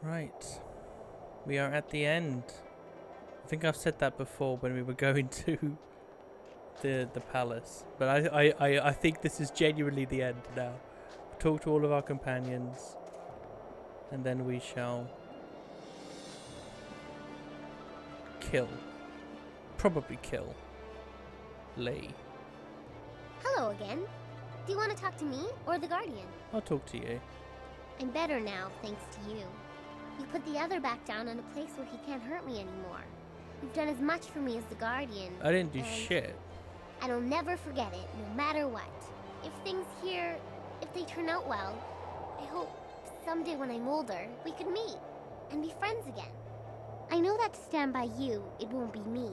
Right. We are at the end. I think I've said that before when we were going to the palace. But I think this is genuinely the end now. Talk to all of our companions. And then we shall kill. Probably kill Lee. Hello again. Do you want to talk to me or the Guardian? I'll talk to you. I'm better now, thanks to you. You put the other back down in a place where he can't hurt me anymore. You've done as much for me as the Guardian. I didn't do shit. And I'll never forget it, no matter what. If things here, if they turn out well, I hope someday when I'm older, we could meet and be friends again. I know that to stand by you, it won't be me.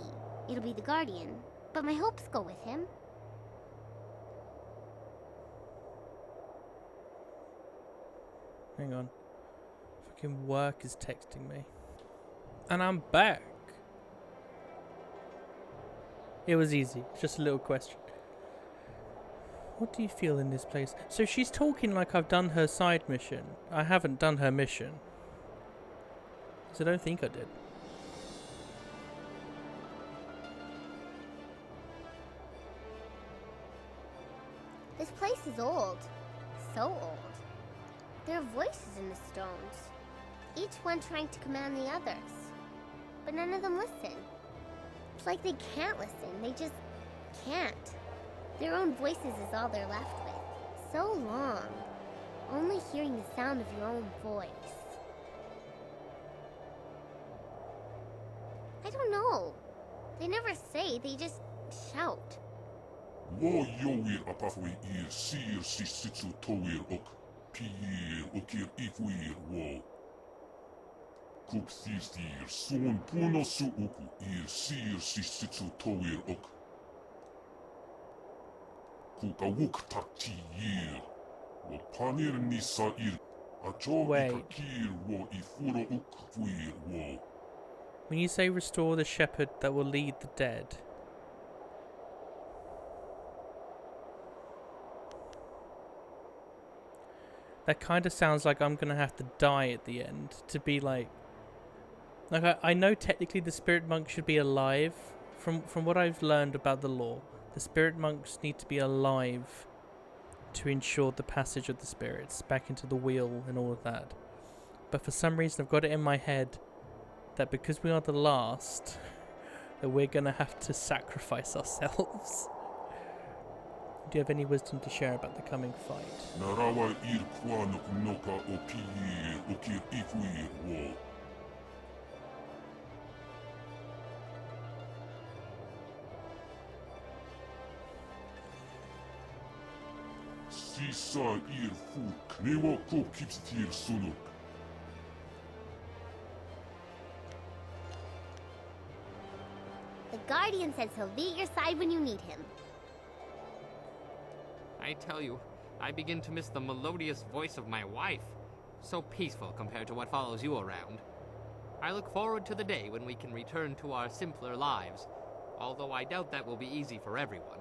It'll be the Guardian. But my hopes go with him. Hang on. Fucking work is texting me. And I'm back. It was easy. Just a little question. What do you feel in this place? So she's talking like I've done her side mission. I haven't done her mission. So I don't think I did. This place is old. So old. There are voices in the stones. Each one trying to command the others. But none of them listen. It's like they can't listen. They just can't. Their own voices is all they're left with. So long. Only hearing the sound of your own voice. I don't know. They never say, they just shout. Wo yowir apafwe ir sir sisitsu towir ok pir okir ifwir wo. Kuk thir son puno su uku ir sir sisitsu towir ok. Kuk awuk takti yir. Wo panir nisa ir. Ajo ikakir wo ifuro uk fwir wo. When you say restore the shepherd that will lead the dead. That kind of sounds like I'm going to have to die at the end to be like I know technically the spirit monk should be alive. From what I've learned about the lore, the spirit monks need to be alive to ensure the passage of the spirits back into the wheel and all of that. But for some reason I've got it in my head that because we are the last, that we're going to have to sacrifice ourselves. Do you have any wisdom to share about the coming fight? Narawa ir kwanok noka o pir okir ifwir wo. Sisa ir fuk newa ko kipstir sunuk. The Guardian says he'll be at your side when you need him. I tell you, I begin to miss the melodious voice of my wife. So peaceful compared to what follows you around. I look forward to the day when we can return to our simpler lives, although I doubt that will be easy for everyone.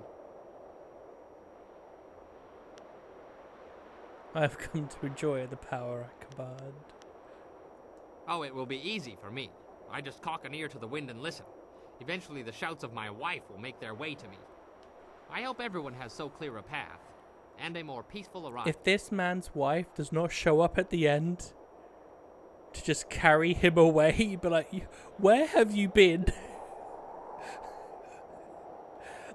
I have come to enjoy the power I command. Oh, it will be easy for me. I just cock an ear to the wind and listen. Eventually the shouts of my wife will make their way to me. I hope everyone has so clear a path, and a more peaceful arrival. If this man's wife does not show up at the end to just carry him away, but like, where have you been?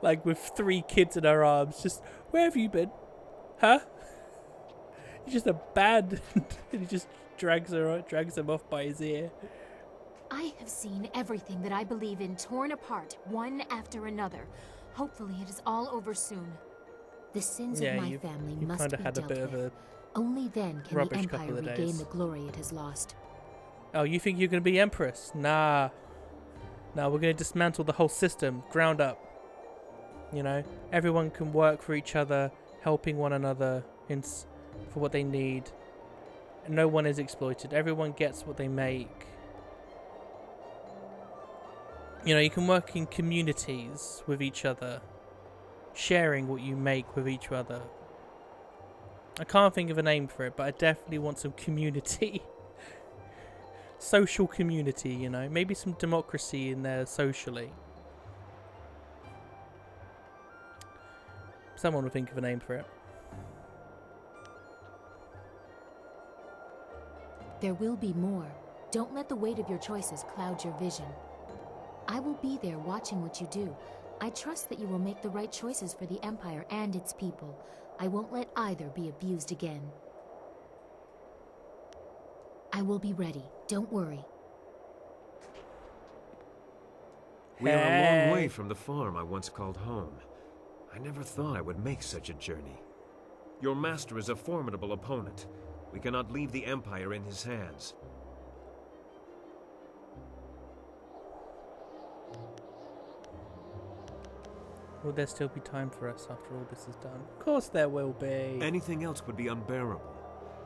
Like with 3 kids in her arms, just, where have you been? Huh? He's just abandoned, and he just drags him off by his ear. I have seen everything that I believe in torn apart, one after another. Hopefully it is all over soon. The sins of my family must be dealt with. Only then can the Empire regain the glory it has lost. Oh, you think you're going to be Empress? Nah. Nah, we're going to dismantle the whole system, ground up. You know, everyone can work for each other, helping one another for what they need. No one is exploited. Everyone gets what they make. You know, you can work in communities with each other, sharing what you make with each other. I can't think of a name for it, but I definitely want some community. social community, you know, maybe some democracy in there socially. Someone will think of a name for it. There will be more. Don't let the weight of your choices cloud your vision. I will be there watching what you do. I trust that you will make the right choices for the Empire and its people. I won't let either be abused again. I will be ready. Don't worry. We are a long way from the farm I once called home. I never thought I would make such a journey. Your master is a formidable opponent. We cannot leave the Empire in his hands. Will there still be time for us after all this is done? Of course there will be. Anything else would be unbearable.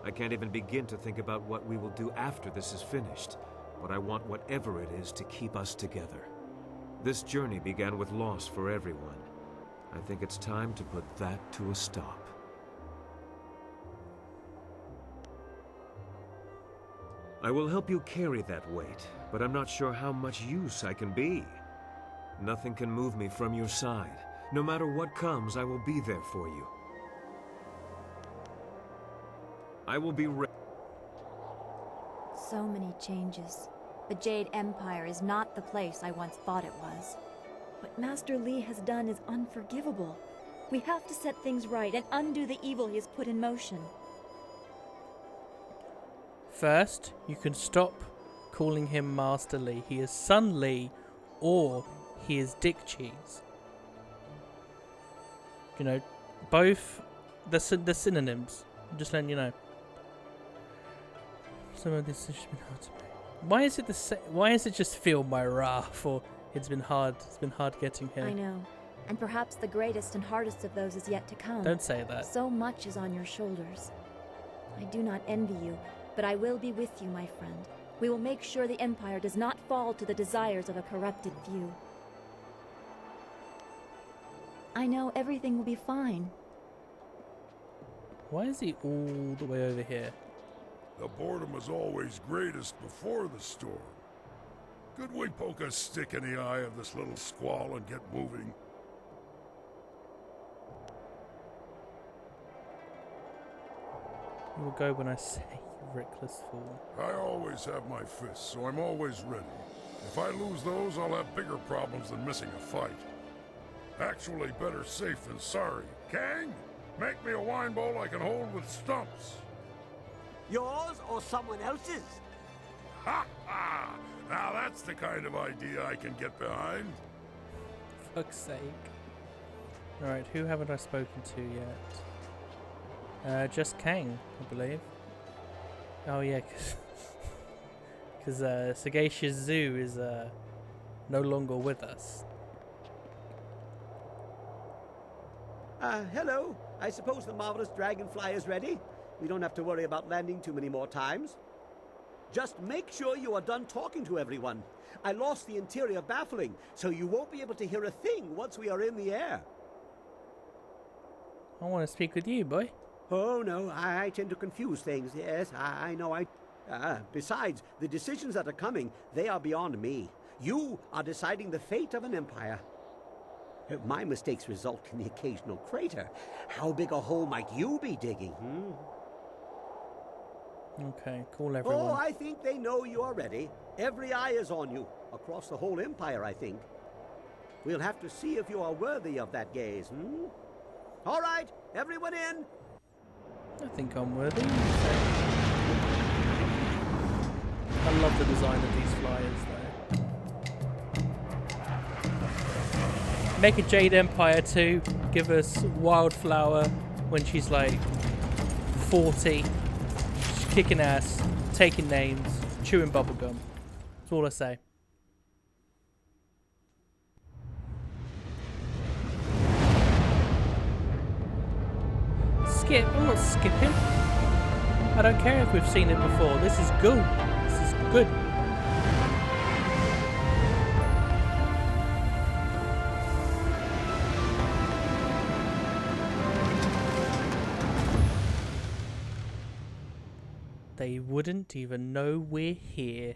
I can't even begin to think about what we will do after this is finished, but I want whatever it is to keep us together. This journey began with loss for everyone. I think it's time to put that to a stop. I will help you carry that weight, but I'm not sure how much use I can be. Nothing can move me from your side. No matter what comes, I will be there for you. I will be ready. So many changes. The Jade Empire is not the place I once thought it was. What Master Li has done is unforgivable. We have to set things right and undo the evil he has put in motion. First, you can stop calling him Master Li. He is Son Li, or he is Dick Cheese. You know, both the synonyms. I'm just letting you know. Some of this has been hard to make. Why is it why is it just feel my wrath? Or it's been hard. It's been hard getting here. I know, and perhaps the greatest and hardest of those is yet to come. Don't say that. So much is on your shoulders. I do not envy you, but I will be with you, my friend. We will make sure the Empire does not fall to the desires of a corrupted few. I know everything will be fine. Why is he all the way over here? The boredom is always greatest before the storm. Could we poke a stick in the eye of this little squall and get moving? You will go when I say, you reckless fool. I always have my fists, so I'm always ready. If I lose those, I'll have bigger problems than missing a fight. Actually, better safe than sorry. Kang, make me a wine bowl I can hold with stumps. Yours or someone else's? Ha ha! Now that's the kind of idea I can get behind. Fuck's sake. Alright, who haven't I spoken to yet? Just Kang, I believe. Oh yeah, because Sagacious Zoo is no longer with us. Hello. I suppose the marvelous dragonfly is ready. We don't have to worry about landing too many more times. Just make sure you are done talking to everyone. I lost the interior baffling, so you won't be able to hear a thing once we are in the air. I want to speak with you, boy. Oh, no, I tend to confuse things. Yes, I know. Besides, the decisions that are coming, they are beyond me. You are deciding the fate of an empire. My mistakes result in the occasional crater. How big a hole might you be digging? Okay, call everyone. Oh, I think they know you are ready. Every eye is on you. Across the whole empire, I think. We'll have to see if you are worthy of that gaze, All right, everyone in. I think I'm worthy. I love the design of these flyers, though. Make a Jade Empire 2. Give us Wildflower when she's like 40. She's kicking ass, taking names, chewing bubblegum. That's all I say. Skip. I'm not skipping. I don't care if we've seen it before. This is good. This is good. They wouldn't even know we're here.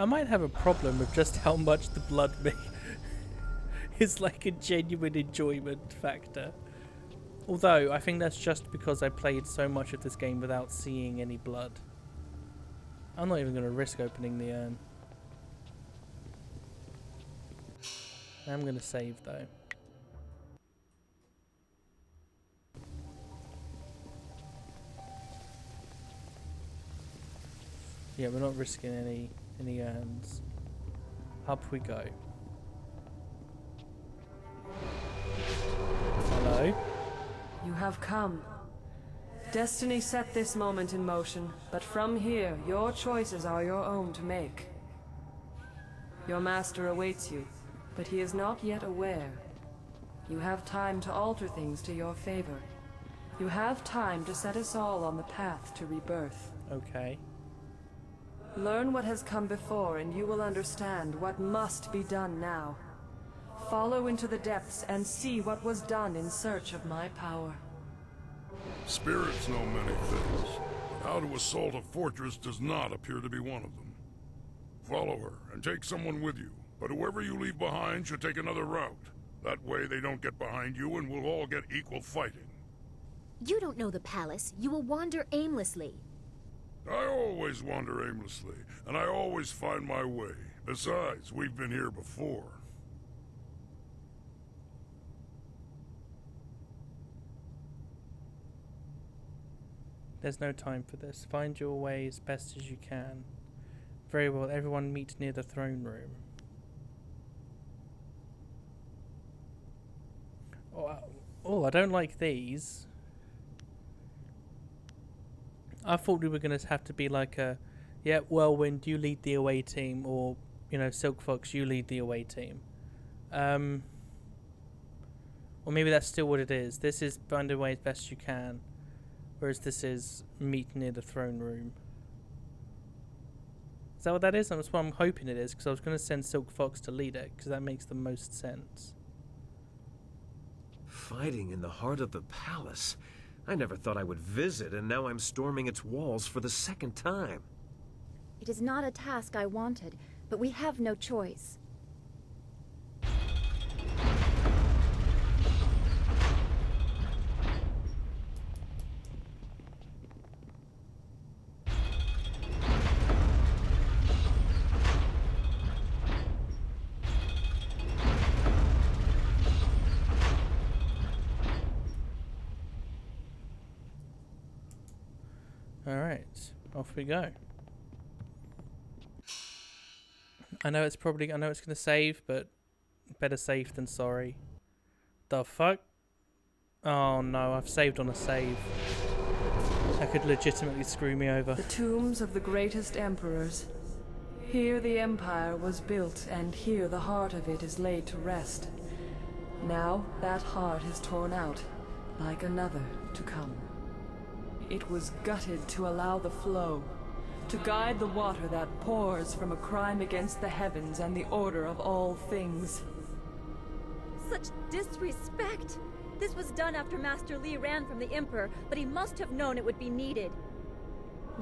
I might have a problem with just how much the blood is like a genuine enjoyment factor. Although, I think that's just because I played so much of this game without seeing any blood. I'm not even going to risk opening the urn. I'm going to save though. Yeah, we're not risking any urns. Up we go. Hello? You have come. Destiny set this moment in motion, but from here, your choices are your own to make. Your master awaits you, but he is not yet aware. You have time to alter things to your favor. You have time to set us all on the path to rebirth. Okay. Learn what has come before, and you will understand what must be done now. Follow into the depths and see what was done in search of my power. Spirits know many things, but how to assault a fortress does not appear to be one of them. Follow her and take someone with you, but whoever you leave behind should take another route. That way they don't get behind you and we'll all get equal fighting. You don't know the palace. You will wander aimlessly. I always wander aimlessly, and I always find my way. Besides, we've been here before. There's no time for this. Find your way as best as you can. Very well, everyone meet near the throne room. Oh, I don't like these. I thought we were going to have to be like a, yeah, Whirlwind, you lead the away team, or, you know, Silk Fox, you lead the away team. Or maybe that's still what it is. This is find your way as best you can, whereas this is meet near the throne room. Is that what that is? That's what I'm hoping it is, because I was going to send Silk Fox to lead it, because that makes the most sense. Fighting in the heart of the palace. I never thought I would visit, and now I'm storming its walls for the second time. It is not a task I wanted, but we have no choice. Alright, off we go. I know it's going to save, but better safe than sorry. The fuck? Oh no, I've saved on a save. That could legitimately screw me over. The tombs of the greatest emperors. Here the empire was built, and here the heart of it is laid to rest. Now that heart is torn out, like another to come. It was gutted to allow the flow, to guide the water that pours from a crime against the heavens and the order of all things. Such disrespect! This was done after Master Li ran from the Emperor, but he must have known it would be needed.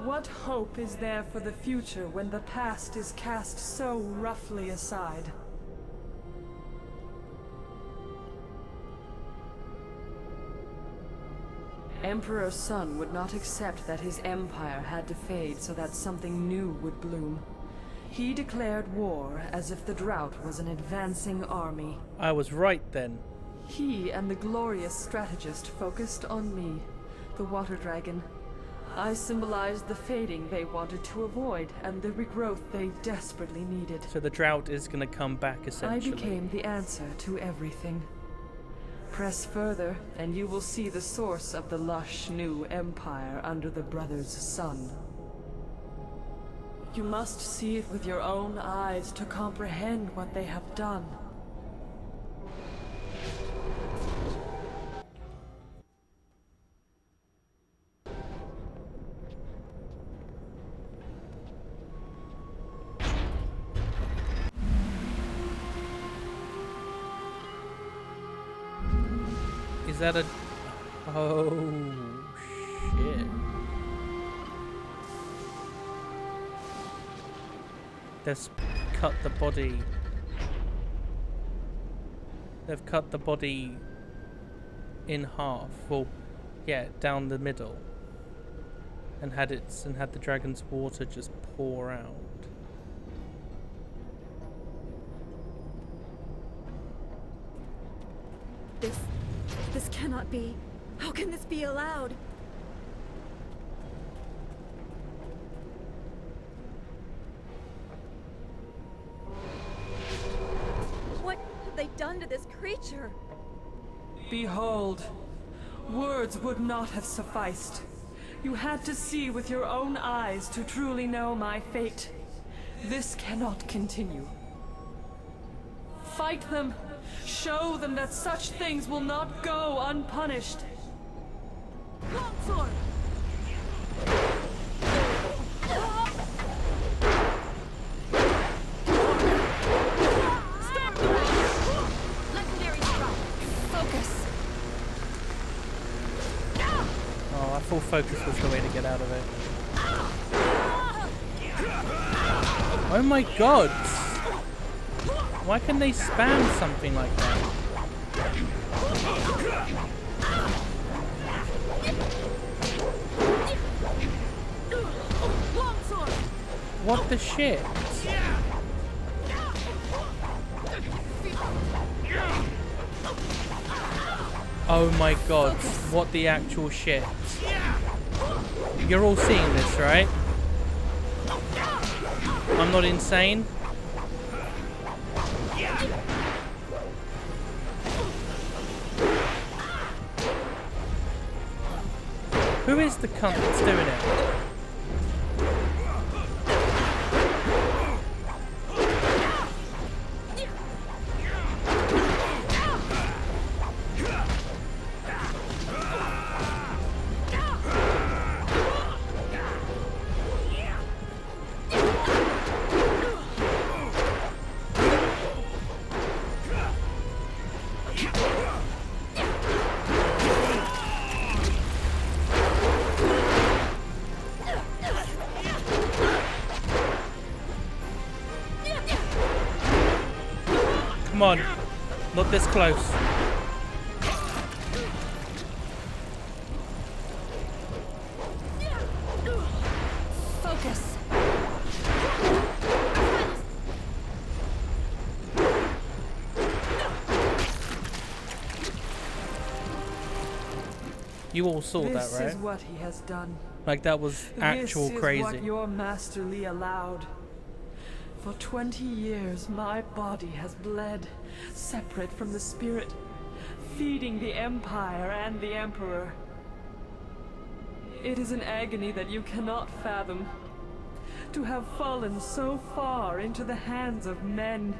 What hope is there for the future when the past is cast so roughly aside? Emperor Sun would not accept that his empire had to fade so that something new would bloom. He declared war as if the drought was an advancing army. I was right then. He and the glorious strategist focused on me, the water dragon. I symbolized the fading they wanted to avoid and the regrowth they desperately needed. So the drought is going to come back, essentially. I became the answer to everything. Press further, and you will see the source of the lush new empire under the brothers' sun. You must see it with your own eyes to comprehend what they have done. Is that a... Oh, shit. they've cut the body. They've cut the body in half. Well, yeah, down the middle, and had the dragon's water just pour out. This cannot be. How can this be allowed? What have they done to this creature? Behold, words would not have sufficed. You had to see with your own eyes to truly know my fate. This cannot continue. Fight them. Show them that such things will not go unpunished. Longsword! Stop the legendary strike. Focus. Oh, I thought focus was the way to get out of it. Oh my god! Why can they spam something like that? What the shit? Oh my god, what the actual shit? You're all seeing this, right? I'm not insane? Who is the cunt that's doing it? Come on, not this close. Focus. You all saw that, right? This is what he has done. Like, that was actual crazy. This is what your Master Li allowed. For 20 years, my body has bled, separate from the spirit, feeding the Empire and the Emperor. It is an agony that you cannot fathom. To have fallen so far into the hands of men,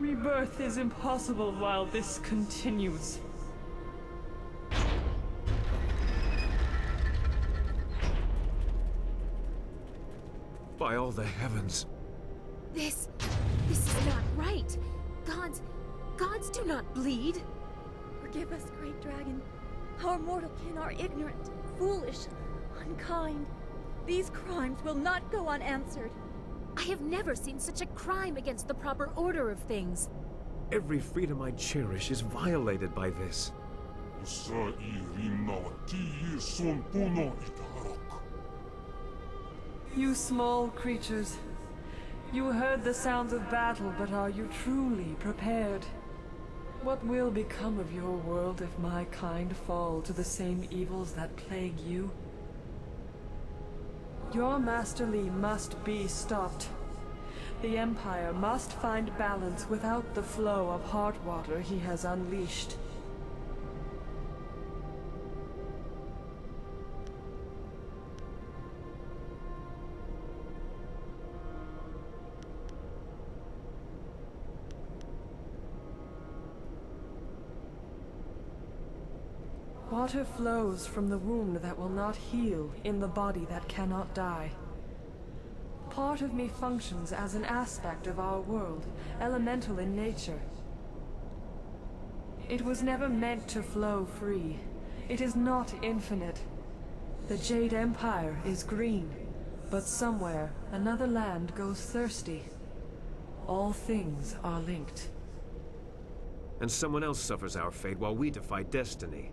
rebirth is impossible while this continues. By all the heavens. This is not right. Gods do not bleed. Forgive us, great dragon. Our mortal kin are ignorant, foolish, unkind. These crimes will not go unanswered. I have never seen such a crime against the proper order of things. Every freedom I cherish is violated by this. You small creatures. You heard the sounds of battle, but are you truly prepared? What will become of your world if my kind fall to the same evils that plague you? Your Master Li must be stopped. The Empire must find balance without the flow of heart water he has unleashed. Water flows from the wound that will not heal in the body that cannot die. Part of me functions as an aspect of our world, elemental in nature. It was never meant to flow free. It is not infinite. The Jade Empire is green, but somewhere another land goes thirsty. All things are linked. And someone else suffers our fate while we defy destiny.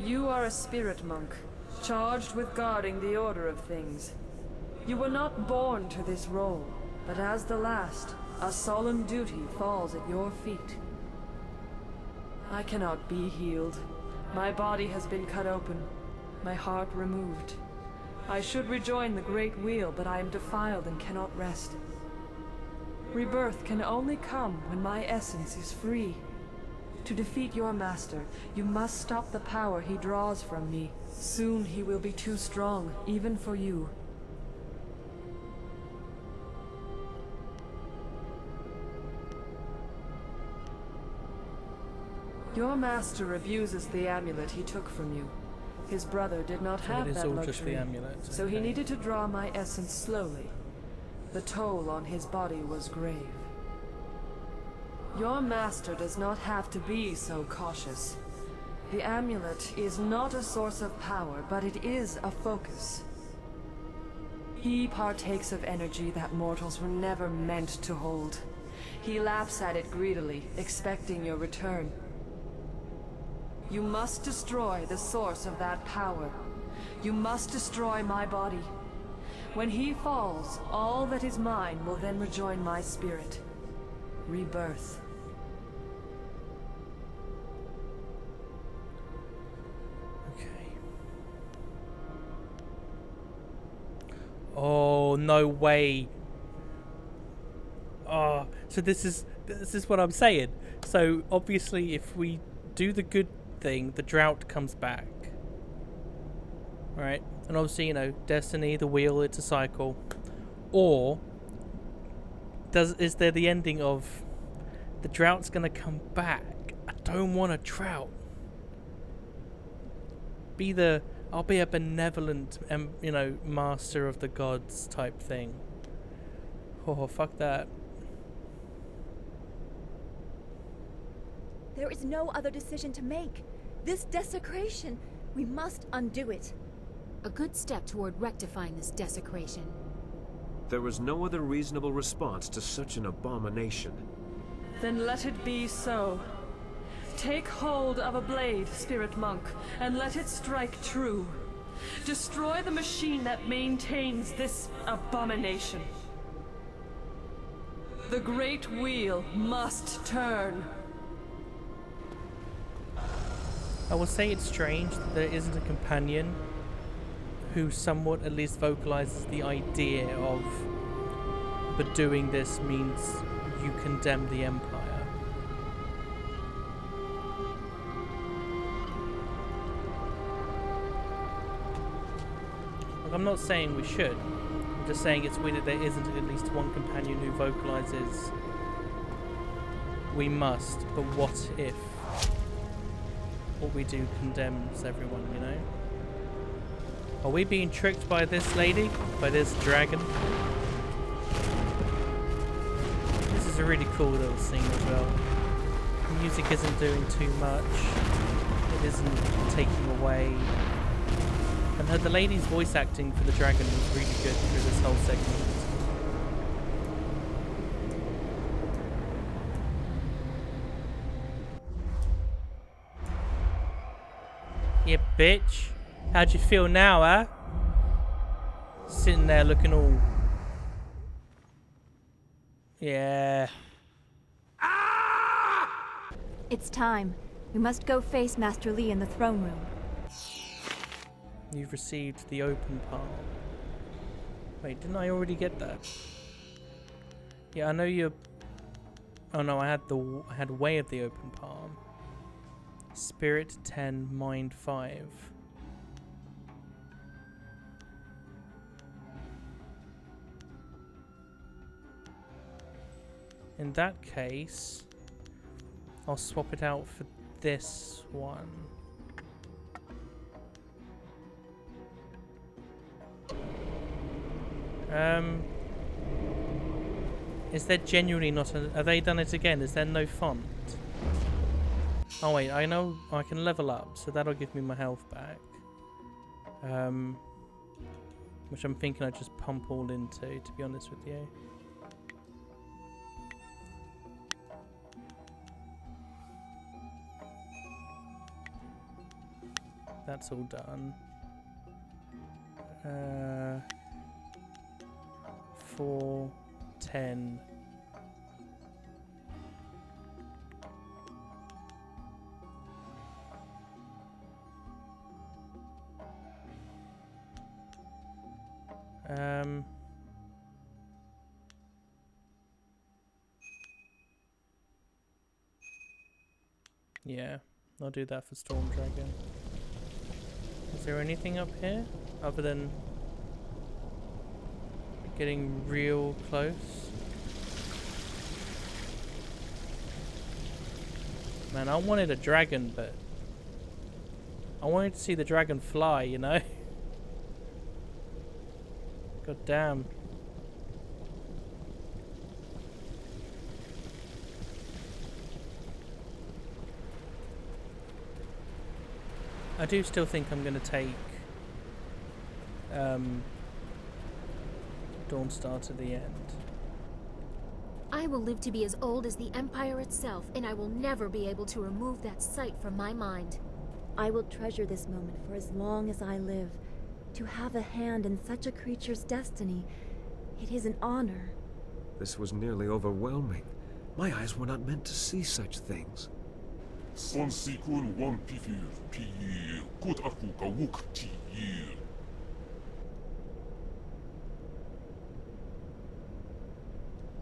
You are a spirit monk, charged with guarding the order of things. You were not born to this role, but as the last, a solemn duty falls at your feet. I cannot be healed. My body has been cut open, my heart removed. I should rejoin the Great Wheel, but I am defiled and cannot rest. Rebirth can only come when my essence is free. To defeat your master, you must stop the power he draws from me. Soon he will be too strong, even for you. Your master abuses the amulet he took from you. His brother did not have that luxury, just the amulet, so he needed to draw my essence slowly. The toll on his body was grave. Your master does not have to be so cautious. The amulet is not a source of power, but it is a focus. He partakes of energy that mortals were never meant to hold. He laps at it greedily, expecting your return. You must destroy the source of that power. You must destroy my body. When he falls, all that is mine will then rejoin my spirit. Rebirth. Okay. Oh, no way. Oh, so this is what I'm saying. So obviously if we do the good thing, the drought comes back, right? And obviously, you know, destiny, the wheel, it's a cycle. Or is there the ending of the drought's gonna come back? I don't want a drought. I'll be a benevolent, you know, master of the gods type thing. Oh, fuck that. There is no other decision to make. This desecration, we must undo it. A good step toward rectifying this desecration. There was no other reasonable response to such an abomination. Then let it be so. Take hold of a blade, spirit monk, and let it strike true. Destroy the machine that maintains this abomination. The Great Wheel must turn. I will say it's strange that there isn't a companion who somewhat at least vocalizes the idea of, but doing this means you condemn the Empire. Like, I'm not saying we should. I'm just saying it's weird that there isn't at least one companion who vocalizes we must, but what if what we do condemns everyone, you know? Are we being tricked by this lady? By this dragon? This is a really cool little scene as well. The music isn't doing too much. It isn't taking away. And the lady's voice acting for the dragon was really good through this whole segment. Yeah, bitch. How'd you feel now, huh? Sitting there looking all... Yeah. It's time. We must go face Master Li in the throne room. You've received the open palm. Wait, didn't I already get that? Yeah, I know you're... Oh no, I had way of the open palm. Spirit 10, Mind 5. In that case, I'll swap it out for this one. Is there genuinely not a... Have they done it again? Is there no font? Oh wait, I know I can level up, so that'll give me my health back. Which I'm thinking I just pump all into, to be honest with you. That's all done. 4, 10. Yeah, I'll do that for Storm Dragon. Is there anything up here other than getting real close? Man, I wanted a dragon, but I wanted to see the dragon fly, you know? God damn. I do still think I'm going to take Dawnstar to the end. I will live to be as old as the Empire itself, and I will never be able to remove that sight from my mind. I will treasure this moment for as long as I live. To have a hand in such a creature's destiny, it is an honor. This was nearly overwhelming. My eyes were not meant to see such things. Son sikun wan pifir piyir kut aku kawuk tiyir.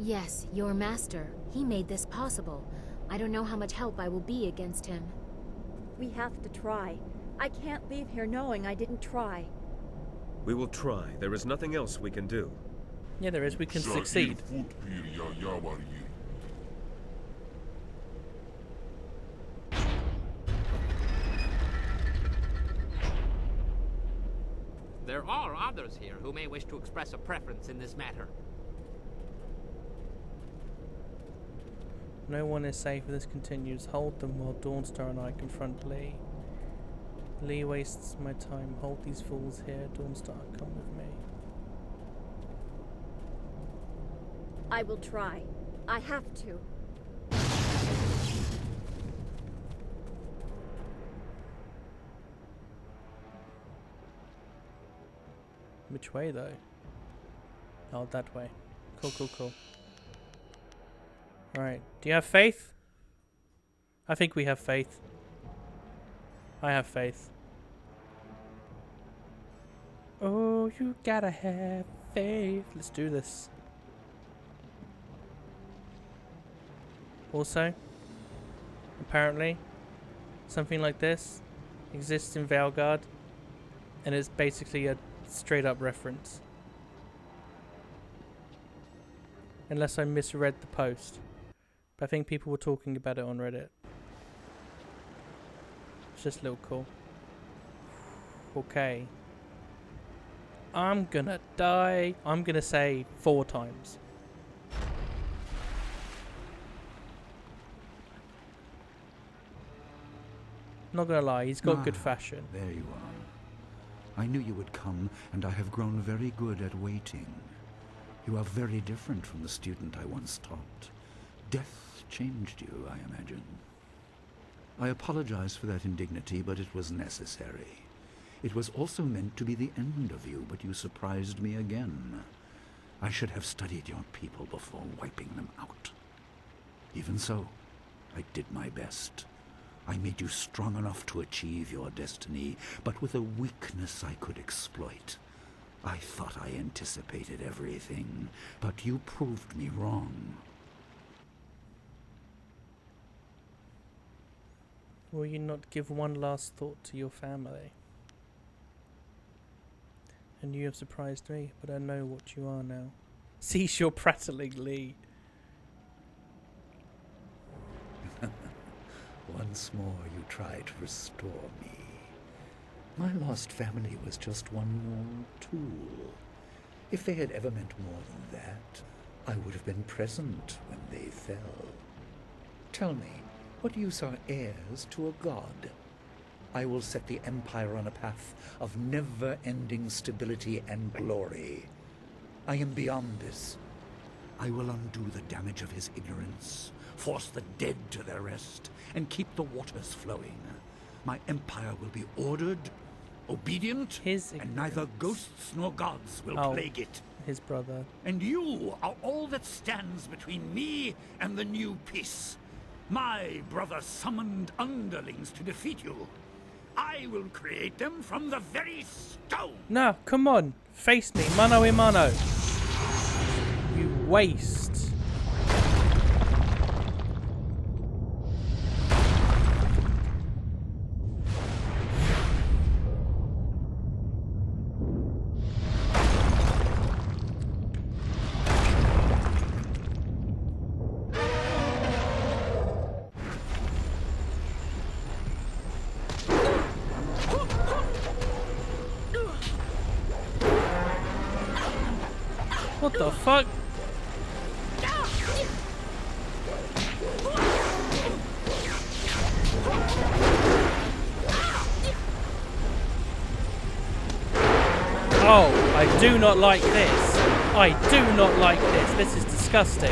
Yes, your master. He made this possible. I don't know how much help I will be against him. We have to try. I can't leave here knowing I didn't try. We will try. There is nothing else we can do. Yeah, there is. We can succeed. There are others here who may wish to express a preference in this matter. No one is safe if this continues. Hold them while Dawnstar and I confront Lee. Lee wastes my time. Hold these fools here. Dawnstar, come with me. I will try. I have to. Which way though? Oh, that way. Cool, cool, cool. Alright, do you have faith? I think we have faith. I have faith. Oh, you gotta have faith. Let's do this. Also, apparently, something like this exists in Valgard, and it's basically a straight up reference. Unless I misread the post. But I think people were talking about it on Reddit. It's just a little cool. Okay. I'm gonna die. I'm gonna say 4 times. Not gonna lie, he's got good fashion. There you are. I knew you would come, and I have grown very good at waiting. You are very different from the student I once taught. Death changed you, I imagine. I apologize for that indignity, but it was necessary. It was also meant to be the end of you, but you surprised me again. I should have studied your people before wiping them out. Even so, I did my best. I made you strong enough to achieve your destiny, but with a weakness I could exploit. I thought I anticipated everything, but you proved me wrong. Will you not give one last thought to your family? And you have surprised me, but I know what you are now. Cease your prattling, Lee. Once more you try to restore me. My lost family was just one more tool. If they had ever meant more than that, I would have been present when they fell. Tell me, what use are heirs to a god? I will set the Empire on a path of never-ending stability and glory. I am beyond this. I will undo the damage of his ignorance, force the dead to their rest, and keep the waters flowing. My empire will be ordered, obedient, and neither ghosts nor gods will plague it. His brother. And you are all that stands between me and the new peace. My brother summoned underlings to defeat you. I will create them from the very stone. No, come on. Face me, mano a mano. You waste. What the fuck? Oh, I do not like this. I do not like this. This is disgusting.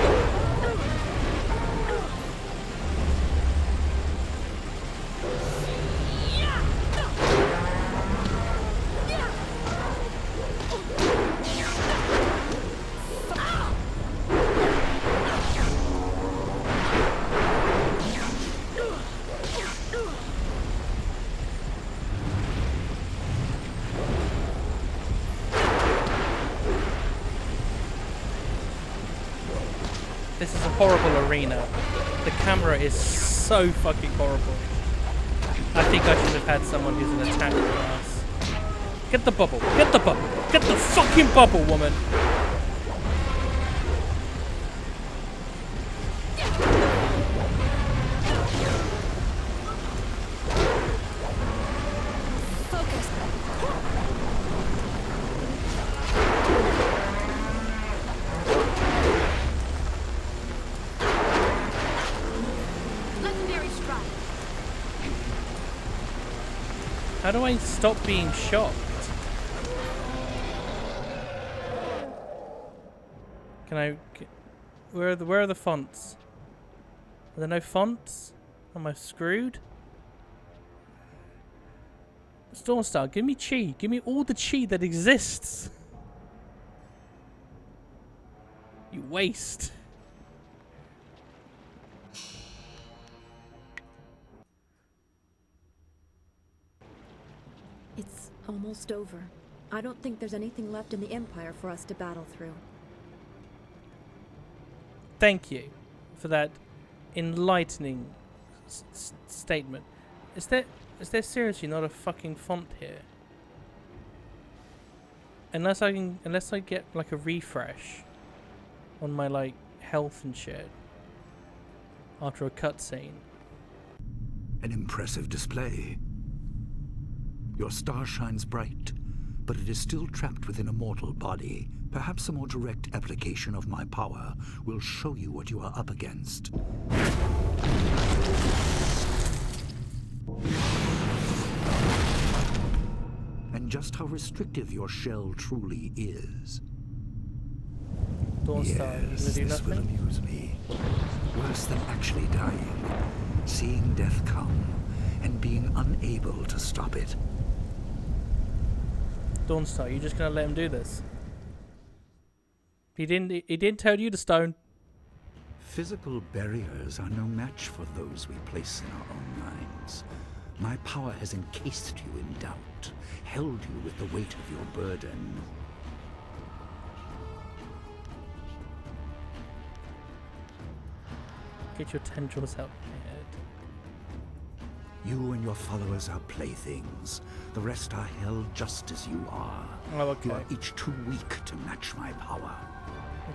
This is a horrible arena. The camera is so fucking horrible. I think I should have had someone who's an attack class. Get the bubble. Get the bubble. Get the fucking bubble, woman. How do I stop being shocked? Can I... Where are the fonts? Are there no fonts? Am I screwed? Stormstar, give me chi. Give me all the chi that exists. You waste. It's almost over. I don't think there's anything left in the Empire for us to battle through. Thank you for that enlightening statement. Is there seriously not a fucking font here? Unless I get like a refresh on my like health and shit after a cutscene. An impressive display. Your star shines bright, but it is still trapped within a mortal body. Perhaps a more direct application of my power will show you what you are up against. And just how restrictive your shell truly is. Yes, this will amuse me. Worse than actually dying. Seeing death come and being unable to stop it. Dawnstar, you just gonna let him do this? He didn't tell you to stone. Physical barriers are no match for those we place in our own minds. My power has encased you in doubt, held you with the weight of your burden. Get your tendrils out my head. You and your followers are playthings. The rest are held just as you are. Oh, okay. You are each too weak to match my power.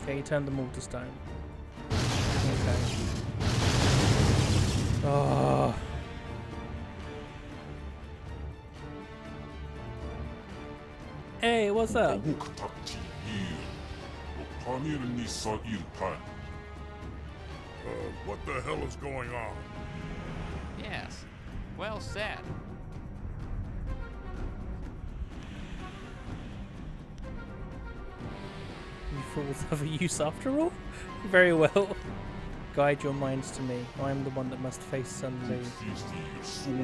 Okay, you turned them all to stone. Okay. Oh. Hey, what's up? What the hell is going on? Yes, well said. you fools have a use after all? Very well. Guide your minds to me. I am the one that must face Sun Li. I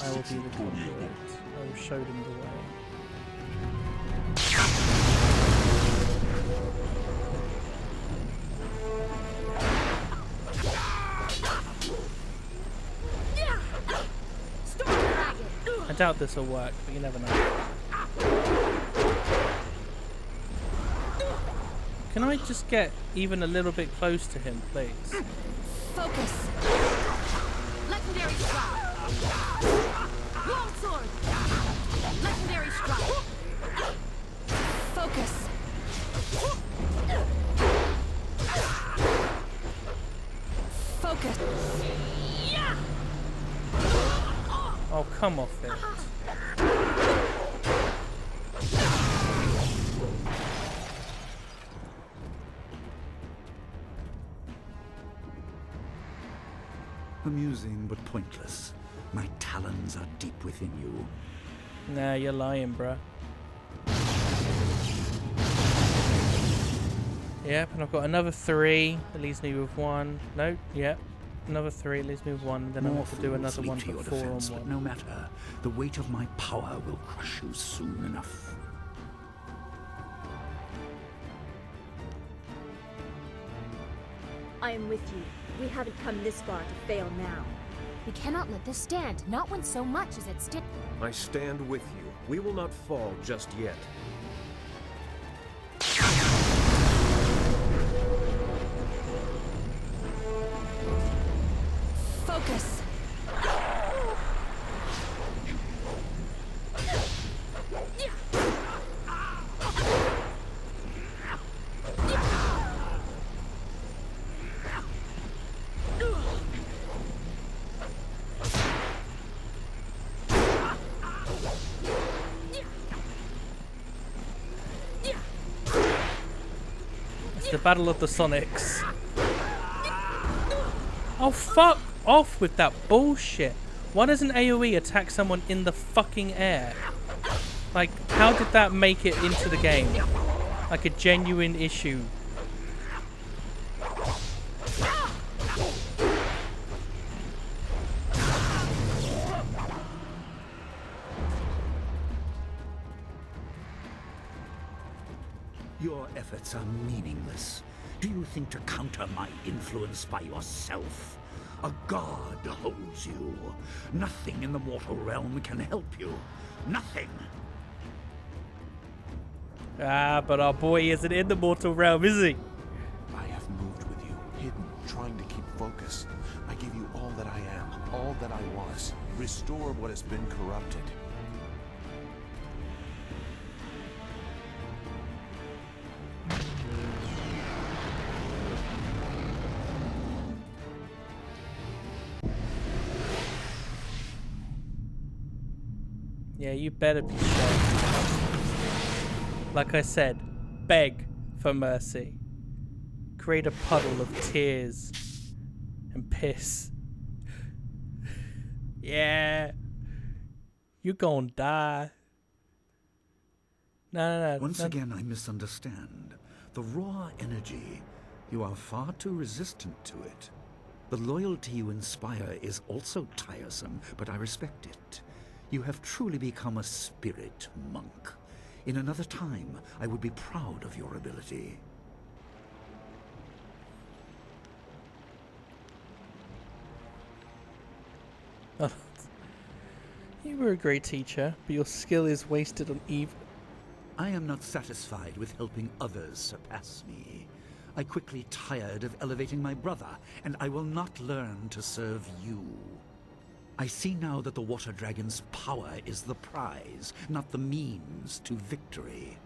will be the conduit. I will show them the way. I doubt this will work, but you never know. Can I just get even a little bit close to him, please? Focus. Legendary strike. Long sword. Legendary strike. Focus. Focus. Oh, come off it. Amusing but pointless. My talons are deep within you. Nah, you're lying, bruh. Yep, and I've got another 3. That leaves me with 1. Nope, yep. Another 3 leaves me with 1. Then I'll have to do another one for 4 defense, on 1. But no matter. The weight of my power will crush you soon enough. I am with you. We haven't come this far to fail now. We cannot let this stand, not when so much is at stake. I stand with you. We will not fall just yet. Focus. The Battle of the Sonics. Oh, fuck off with that bullshit. Why doesn't AoE attack someone in the fucking air? Like, how did that make it into the game? Like a genuine issue. Your efforts are meaningless. Do you think to counter my influence by yourself? A god holds you. Nothing in the mortal realm can help you. Nothing. Ah, but our boy isn't in the mortal realm, is he? I have moved with you, hidden, trying to keep focus. I give you all that I am, all that I was. Restore what has been corrupted. Yeah, you better be sure. Like I said, beg for mercy. Create a puddle of tears and piss. Yeah. You gonna die. No. Once again, I misunderstand. The raw energy, you are far too resistant to it. The loyalty you inspire is also tiresome, but I respect it. You have truly become a spirit monk. In another time, I would be proud of your ability. You were a great teacher, but your skill is wasted on evil. I am not satisfied with helping others surpass me. I quickly tired of elevating my brother, and I will not learn to serve you. I see now that the Water Dragon's power is the prize, not the means to victory.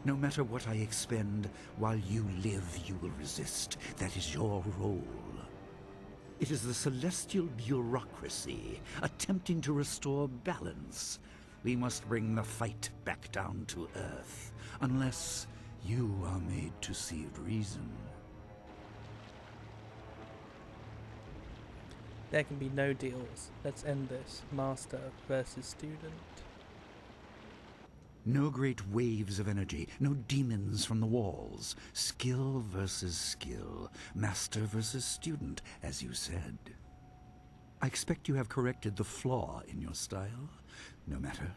No matter what I expend, while you live, you will resist. That is your role. It is the celestial bureaucracy, attempting to restore balance. We must bring the fight back down to Earth, unless you are made to see reason. There can be no deals. Let's end this. Master versus student. No great waves of energy, no demons from the walls. Skill versus skill, master versus student, as you said. I expect you have corrected the flaw in your style. No matter.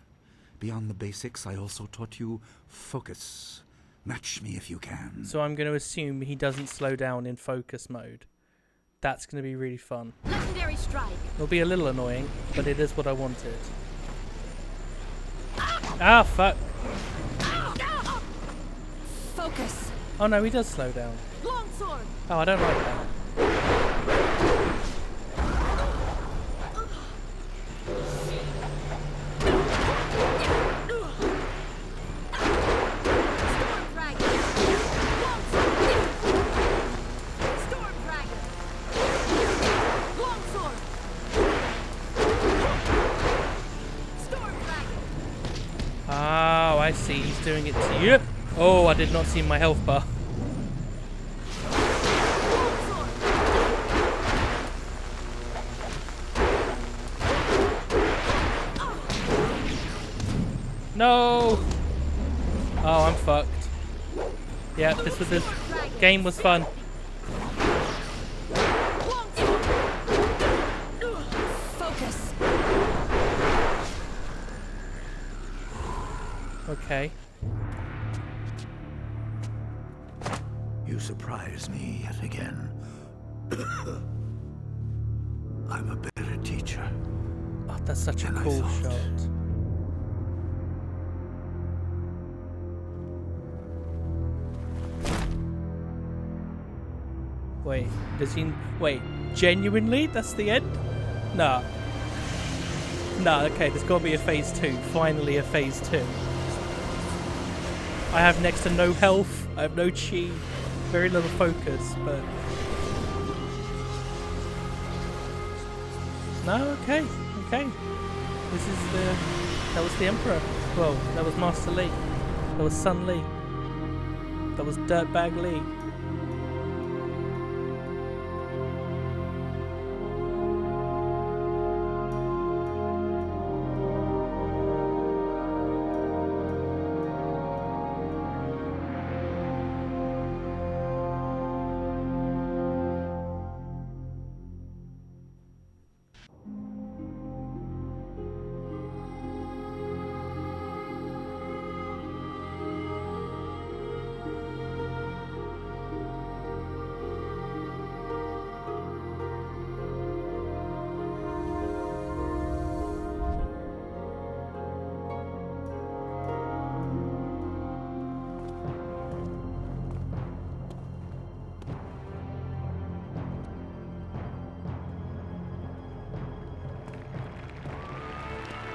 Beyond the basics, I also taught you focus. Match me if you can. So I'm going to assume he doesn't slow down in focus mode. That's going to be really fun. Legendary strike. It'll be a little annoying, but it is what I wanted. Ah, fuck. Focus. Oh no, he does slow down. Longsword. Oh, I don't like that. Oh, I see. He's doing it to you. Oh, I did not see my health bar. No! Oh, I'm fucked. Yeah, this game was fun. Focus. Okay. You surprise me yet again. I'm a better teacher. Oh, that's such a cool shot. Wait, does he... Wait, genuinely? That's the end? Nah. Nah, okay, there's gotta be a phase 2. Finally a phase 2. I have next to no health. I have no chi. Very little focus, but... No, okay. Okay. This is the... That was the Emperor. Well, that was Master Li. That was Sun Li. That was Dirtbag Li.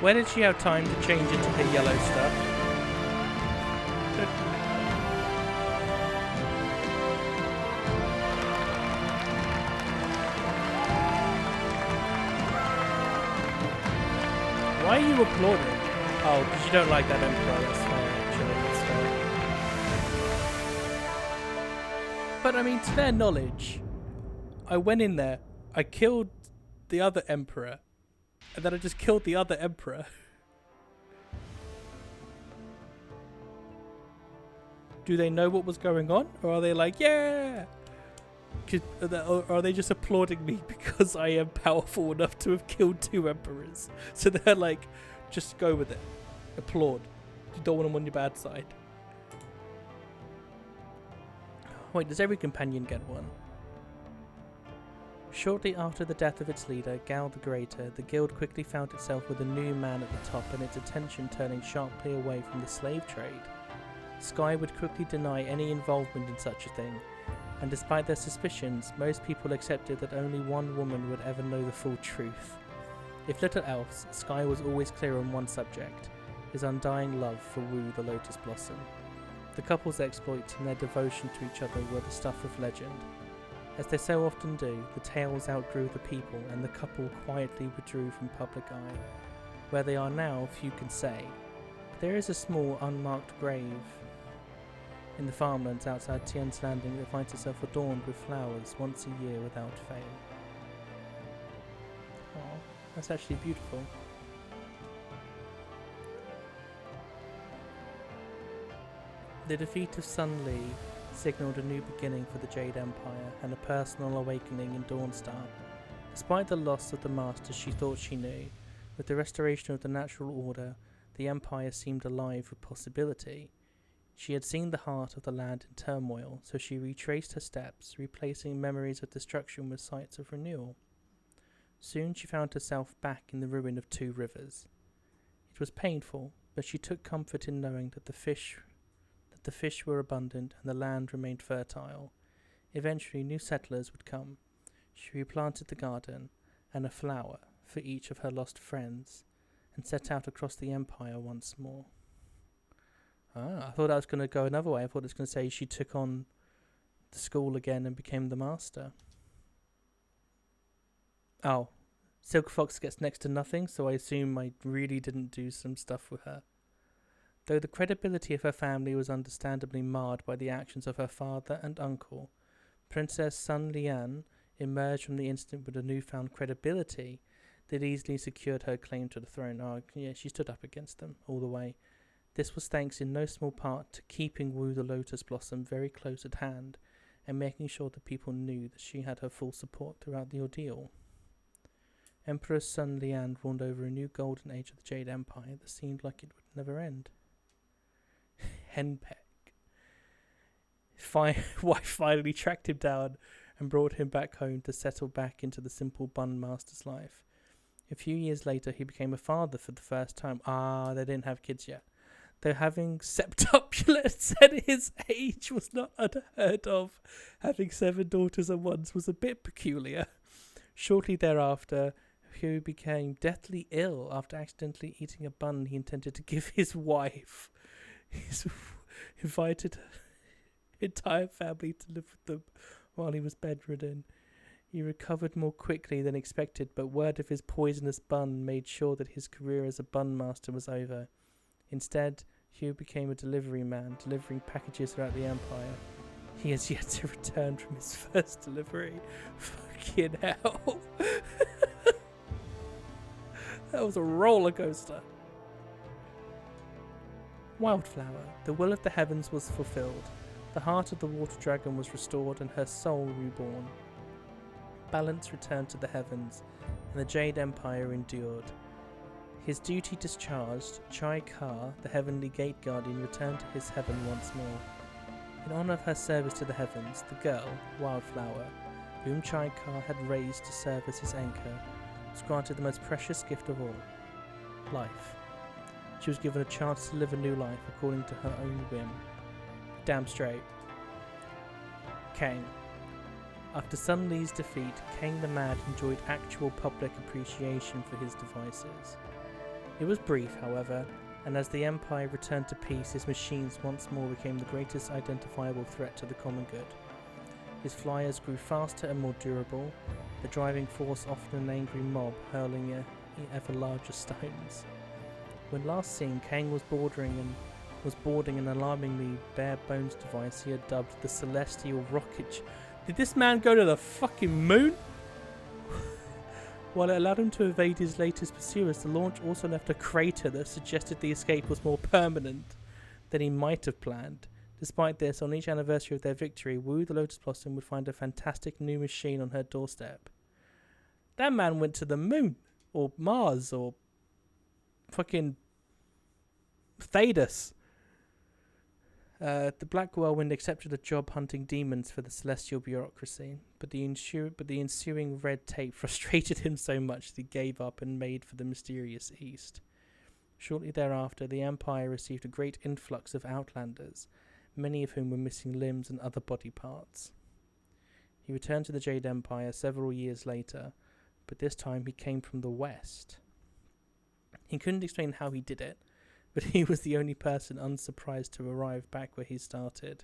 When did she have time to change into the yellow stuff? Why are you applauding? Oh, because you don't like that Emperor. That's fair, actually. That's fair. But I mean, to their knowledge, I went in there, I killed the other Emperor, and then I just killed the other Emperor. Do they know what was going on? Or are they like, yeah? Or are they just applauding me because I am powerful enough to have killed 2 Emperors? So they're like, just go with it. Applaud. You don't want them on your bad side. Wait, does every companion get one? Shortly after the death of its leader, Gal the Greater, the guild quickly found itself with a new man at the top and its attention turning sharply away from the slave trade. Sky would quickly deny any involvement in such a thing, and despite their suspicions, most people accepted that only one woman would ever know the full truth. If little else, Sky was always clear on one subject, his undying love for Wu the Lotus Blossom. The couple's exploits and their devotion to each other were the stuff of legend. As they so often do, the tales outgrew the people and the couple quietly withdrew from public eye. Where they are now, few can say. But there is a small, unmarked grave in the farmlands outside Tien's Landing that finds itself adorned with flowers once a year without fail. Oh, that's actually beautiful. The defeat of Sun Li signalled a new beginning for the Jade Empire and a personal awakening in Dawnstar. Despite the loss of the masters she thought she knew, with the restoration of the natural order, the Empire seemed alive with possibility. She had seen the heart of the land in turmoil, so she retraced her steps, replacing memories of destruction with sights of renewal. Soon she found herself back in the ruin of 2 rivers. It was painful, but she took comfort in knowing that the fish were abundant and the land remained fertile. Eventually new settlers would come. She replanted the garden and a flower for each of her lost friends, and set out across the Empire once more. I thought I was going to go another way. I thought it was going to say she took on the school again and became the master. Oh, Silk Fox gets next to nothing, so I assume I really didn't do some stuff with her. Though the credibility of her family was understandably marred by the actions of her father and uncle, Princess Sun Lian emerged from the incident with a newfound credibility that easily secured her claim to the throne. Oh, yeah, she stood up against them all the way. This was thanks in no small part to keeping Wu the Lotus Blossom very close at hand and making sure that people knew that she had her full support throughout the ordeal. Empress Sun Lian ruled over a new golden age of the Jade Empire that seemed like it would never end. Henpeck. Wife finally tracked him down and brought him back home to settle back into the simple bun master's life. A few years later, he became a father for the first time. They didn't have kids yet. Though having septuplets at his age was not unheard of, having 7 daughters at once was a bit peculiar. Shortly thereafter, Hugh became deathly ill after accidentally eating a bun he intended to give his wife. He's invited her entire family to live with them while he was bedridden. He recovered more quickly than expected, but word of his poisonous bun made sure that his career as a bun master was over. Instead, Hugh became a delivery man, delivering packages throughout the Empire. He has yet to return from his first delivery. Fucking hell. That was a roller coaster. Wildflower. The will of the heavens was fulfilled. The heart of the water dragon was restored and her soul reborn. Balance returned to the heavens, and the Jade Empire endured. His duty discharged, Chai Ka, the heavenly gate guardian, returned to his heaven once more. In honour of her service to the heavens, the girl, Wildflower, whom Chai Ka had raised to serve as his anchor, was granted the most precious gift of all, life. She was given a chance to live a new life according to her own whim. Damn straight. Kang. After Sun Li's defeat, Kang the Mad enjoyed actual public appreciation for his devices. It was brief, however, and as the Empire returned to peace, his machines once more became the greatest identifiable threat to the common good. His flyers grew faster and more durable, the driving force often an angry mob hurling ever larger stones. When last seen, Kang was boarding an alarmingly bare-bones device he had dubbed the Celestial Rocket. Did this man go to the fucking moon? While it allowed him to evade his latest pursuers, the launch also left a crater that suggested the escape was more permanent than he might have planned. Despite this, on each anniversary of their victory, Wu the Lotus Blossom would find a fantastic new machine on her doorstep. That man went to the moon, or Mars, or fucking Thedas. The Black Whirlwind accepted a job hunting demons for the celestial bureaucracy, but the ensuing red tape frustrated him so much that he gave up and made for the mysterious East. Shortly thereafter, the Empire received a great influx of outlanders, many of whom were missing limbs and other body parts. He returned to the Jade Empire several years later, but this time he came from the west. He couldn't explain how he did it, but he was the only person unsurprised to arrive back where he started.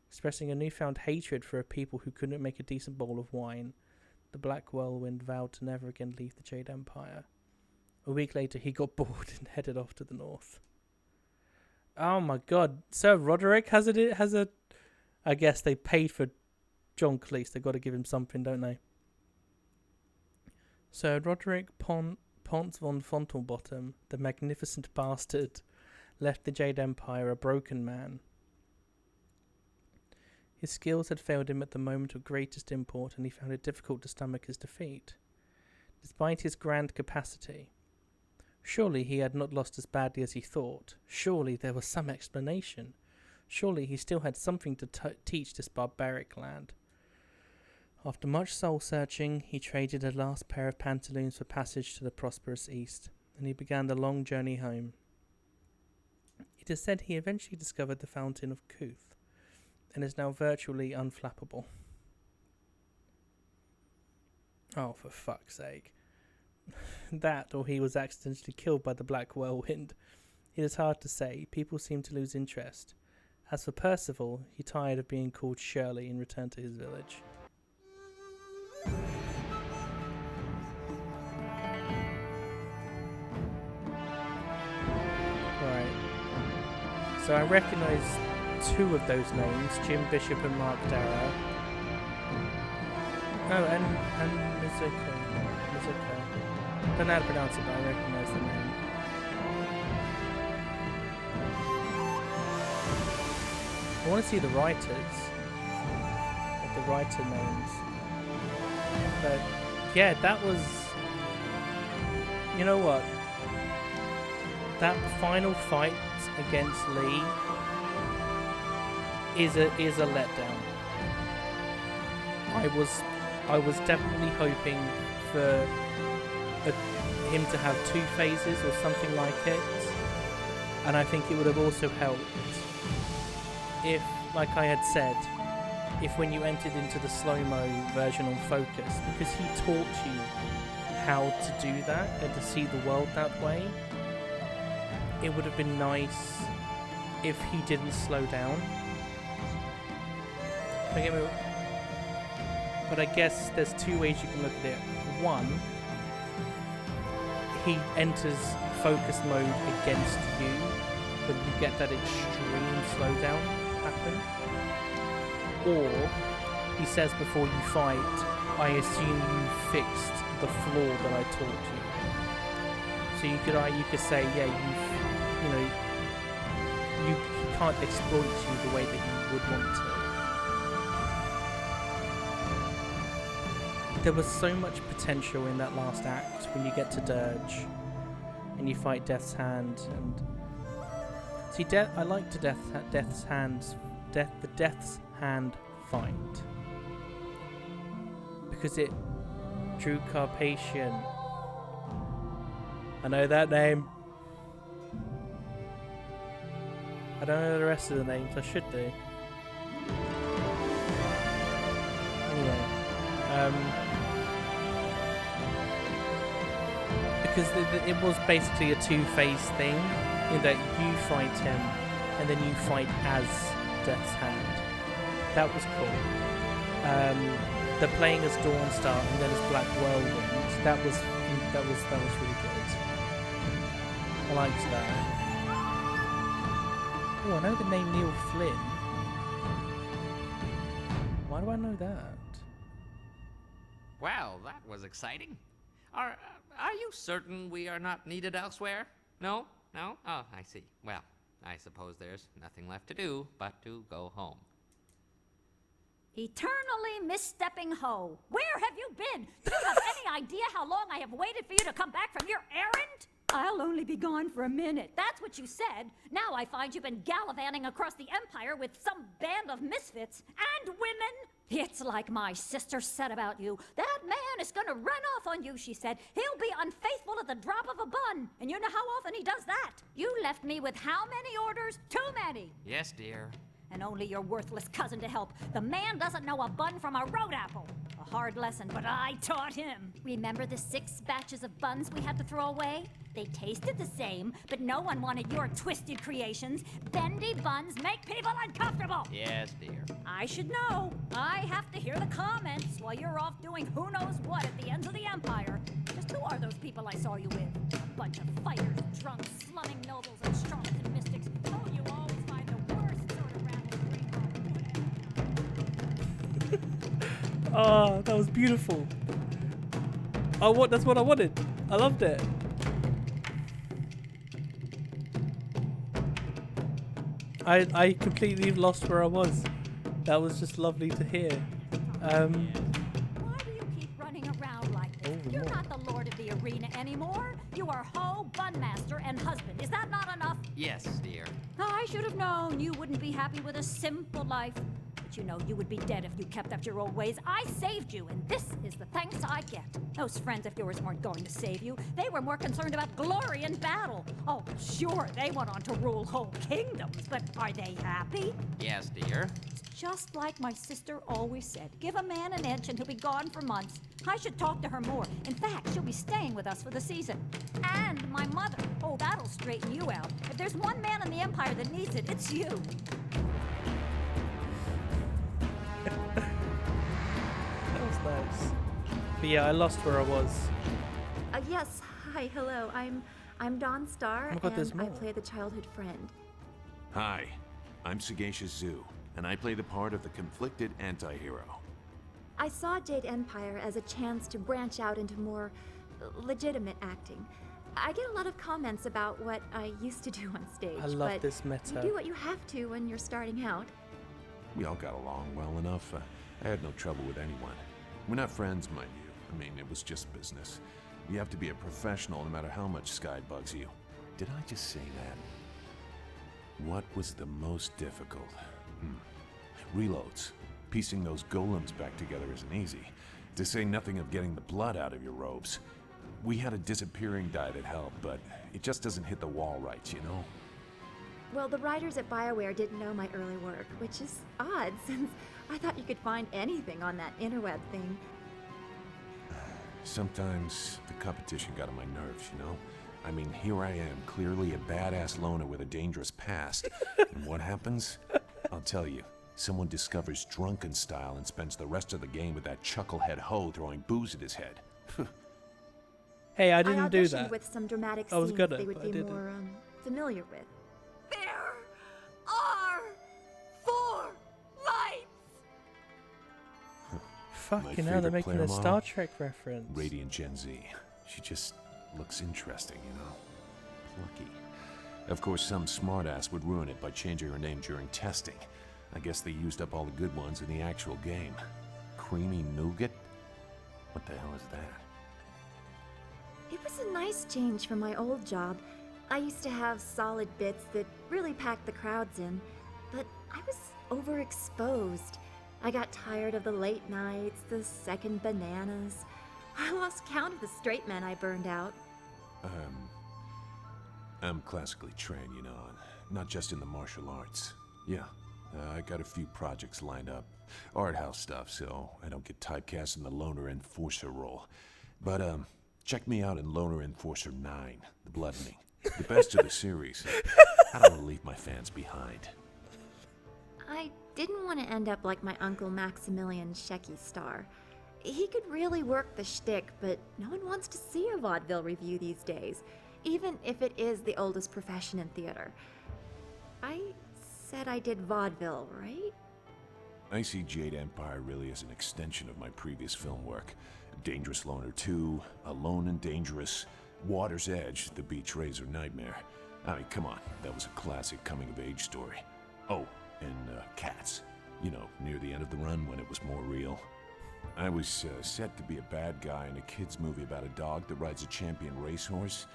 Expressing a newfound hatred for a people who couldn't make a decent bowl of wine, the Black Whirlwind vowed to never again leave the Jade Empire. A week later, he got bored and headed off to the north. Oh my god, Sir Roderick has a... I guess they paid for John Cleese. They've got to give him something, don't they? Sir Roderick Ponce von Fontelbottom, the magnificent bastard, left the Jade Empire a broken man. His skills had failed him at the moment of greatest import, and he found it difficult to stomach his defeat. Despite his grand capacity, surely he had not lost as badly as he thought. Surely there was some explanation. Surely he still had something to teach this barbaric land. After much soul-searching, he traded a last pair of pantaloons for passage to the prosperous east, and he began the long journey home. It is said he eventually discovered the Fountain of Kuth, and is now virtually unflappable. Oh, for fuck's sake. That, or he was accidentally killed by the Black Whirlwind. It is hard to say. People seem to lose interest. As for Percival, he tired of being called Shirley and returned to his village. Right. So I recognise two of those names, Jim Bishop and Mark Darrow. Oh, and Mizuko. Don't know how to pronounce it, but I recognise the name. I want to see the writers, like the writer names. But yeah, that was. You know what? That final fight against Lee is a letdown. I was definitely hoping for him to have 2 phases or something like it, and I think it would have also helped if, like I had said, if when you entered into the slow-mo version on Focus, because he taught you how to do that and to see the world that way, it would have been nice if he didn't slow down. But I guess there's 2 ways you can look at it. One, he enters focus mode against you, but you get that extreme slowdown happen. Or he says before you fight, I assume you fixed the flaw that I taught you. So you could say, yeah, he can't exploit you the way that you would want to. There was so much potential in that last act when you get to Dirge and you fight Death's Hand. And see, I liked the Death's Hand fight because it drew Carpathian. I know that name. I don't know the rest of the names. I should do. Anyway. Because it was basically a 2-phase thing, in that you fight him, and then you fight as Death's Hand. That was cool. The playing as Dawnstar and then as Black Whirlwind, that was really good. I liked that. Oh, I know the name Neil Flynn. Why do I know that? Well, that was exciting. Are you certain we are not needed elsewhere? No? No? Oh, I see. Well, I suppose there's nothing left to do but to go home. Eternally misstepping hoe. Where have you been? Do you have any idea how long I have waited for you to come back from your errand? I'll only be gone for a minute. That's what you said. Now I find you've been gallivanting across the Empire with some band of misfits and women. It's like my sister said about you. That man is gonna run off on you, she said. He'll be unfaithful at the drop of a bun. And you know how often he does that? You left me with how many orders? Too many. Yes, dear. And only your worthless cousin to help. The man doesn't know a bun from a road apple. A hard lesson, but I taught him. Remember the 6 batches of buns we had to throw away? They tasted the same, but no one wanted your twisted creations. Bendy buns make people uncomfortable. Yes, dear. I should know. I have to hear the comments while you're off doing who knows what at the ends of the Empire. Just who are those people I saw you with? A bunch of fighters, drunks, slumming nobles, and charlatan mystics. Oh, you always find the worst sort of rabble. Oh, that was beautiful. That's what I wanted. I loved it. I completely lost where I was. That was just lovely to hear. Why do you keep running around like this? You're not the lord of the arena anymore. You are Ho, Bunmaster, and husband. Is that not enough? Yes, dear. I should have known you wouldn't be happy with a simple life. But you know you would be dead if you kept up your old ways. I saved you, and this is the thanks I get. Those friends of yours weren't going to save you. They were more concerned about glory in battle. Oh, sure, they went on to rule whole kingdoms, but are they happy? Yes, dear. Just like my sister always said, give a man an inch and he'll be gone for months. I should talk to her more. In fact, she'll be staying with us for the season. And my mother. Oh, that'll straighten you out. If there's one man in the Empire that needs it, it's you. That was nice. But yeah, I lost where I was. Yes. Hi. Hello. I'm Dawn Star, Oh, but there's and I more. play the childhood friend. Hi, I'm Sagacious Zoo, and I play the part of the conflicted anti-hero. I saw Jade Empire as a chance to branch out into more legitimate acting. I get a lot of comments about what I used to do on stage. I love but this meta. You do what you have to when you're starting out. We all got along well enough. I had no trouble with anyone. We're not friends, mind you. I mean, it was just business. You have to be a professional no matter how much Sky bugs you. Did I just say that? What was the most difficult? Reloads. Piecing those golems back together isn't easy. To say nothing of getting the blood out of your robes. We had a disappearing dye that helped, but it just doesn't hit the wall right, you know? Well, the writers at BioWare didn't know my early work, which is odd since I thought you could find anything on that interweb thing. Sometimes the competition got on my nerves, you know? I mean, here I am, clearly a badass loner with a dangerous past. And what happens? I'll tell you. Someone discovers drunken style and spends the rest of the game with that chucklehead hoe throwing booze at his head. Hey, I didn't do that. With some dramatic I was scenes gonna, they would but I be didn't. more familiar with. There are 4 lights! Fucking hell, they're making a Star Trek reference. Radiant Gen Z. She just looks interesting, you know? Plucky. Of course, some smartass would ruin it by changing her name during testing. I guess they used up all the good ones in the actual game. Creamy nougat? What the hell is that? It was a nice change from my old job. I used to have solid bits that really packed the crowds in, but I was overexposed. I got tired of the late nights, the second bananas. I lost count of the straight men I burned out. I'm classically trained, you know, not just in the martial arts. Yeah, I got a few projects lined up. Art house stuff, so I don't get typecast in the Loner Enforcer role. But, check me out in Loner Enforcer 9, The Bloodening. The best of the series. I don't want to leave my fans behind. I didn't want to end up like my uncle Maximilian Shecky Star. He could really work the shtick, but no one wants to see a vaudeville review these days, even if it is the oldest profession in theater. I said I did vaudeville, right? I see Jade Empire really as an extension of my previous film work. Dangerous Loner 2, Alone and Dangerous, Water's Edge, The Beach Razor Nightmare. I mean, come on, that was a classic coming-of-age story. Oh, and Cats. You know, near the end of the run when it was more real. I was set to be a bad guy in a kid's movie about a dog that rides a champion racehorse.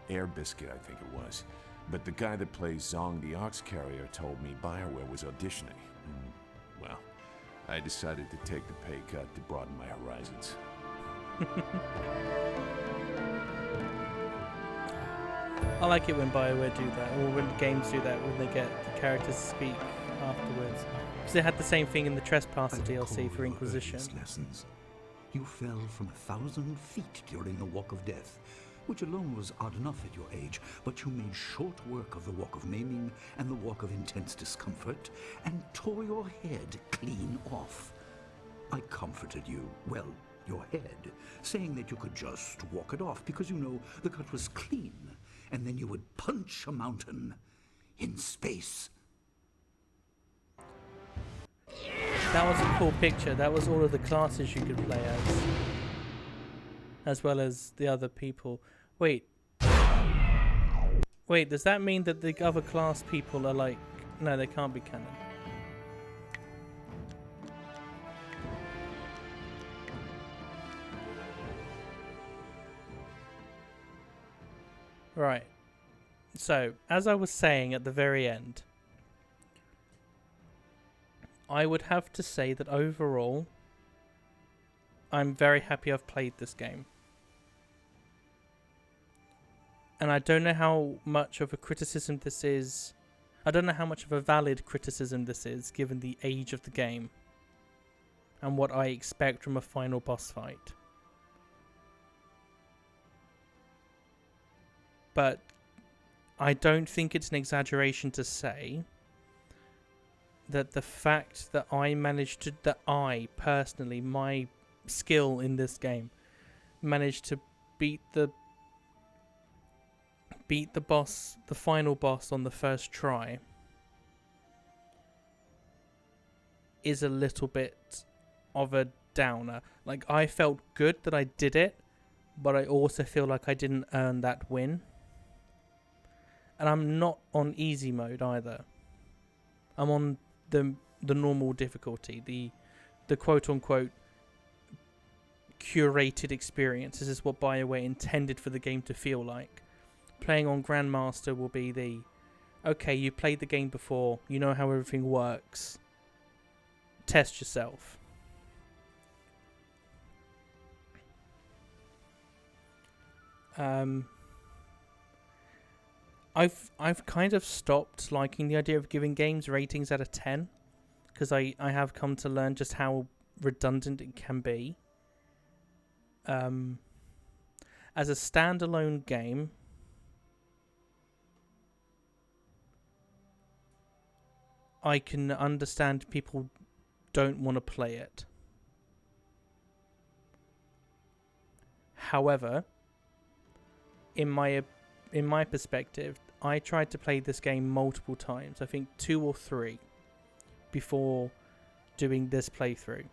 Air Biscuit, I think it was. But the guy that plays Zong the Ox Carrier told me BioWare was auditioning. Well, I decided to take the pay cut to broaden my horizons. I like it when BioWare do that, or when games do that, when they get the characters to speak afterwards. Because they had the same thing in the Trespasser DLC for Inquisition. Lessons. You fell from 1,000 feet during the Walk of Death, which alone was odd enough at your age, but you made short work of the Walk of Maiming and the Walk of Intense Discomfort, and tore your head clean off. I comforted you, well, your head, saying that you could just walk it off because you know the cut was clean, and then you would punch a mountain in space. That was a cool picture. That was all of the classes you could play as well as the other people. Wait, does that mean that the other class people are like... No, they can't be canon. Right. So, as I was saying at the very end, I would have to say that overall, I'm very happy I've played this game. And I don't know how much of a criticism this is. I don't know how much of a valid criticism this is, given the age of the game and what I expect from a final boss fight. But I don't think it's an exaggeration to say that the fact that I personally, my skill in this game, managed to beat the boss, the final boss on the first try, is a little bit of a downer. Like, I felt good that I did it, but I also feel like I didn't earn that win. And I'm not on easy mode either. I'm on the normal difficulty, the quote unquote curated experience. This is what BioWare intended for the game to feel like. Playing on Grandmaster will be the, okay, you played the game before, you know how everything works. Test yourself. I've kind of stopped liking the idea of giving games ratings out of 10, because I have come to learn just how redundant it can be. As a standalone game, I can understand people don't want to play it. However, in my perspective, I tried to play this game multiple times. I think 2 or 3 before doing this playthrough.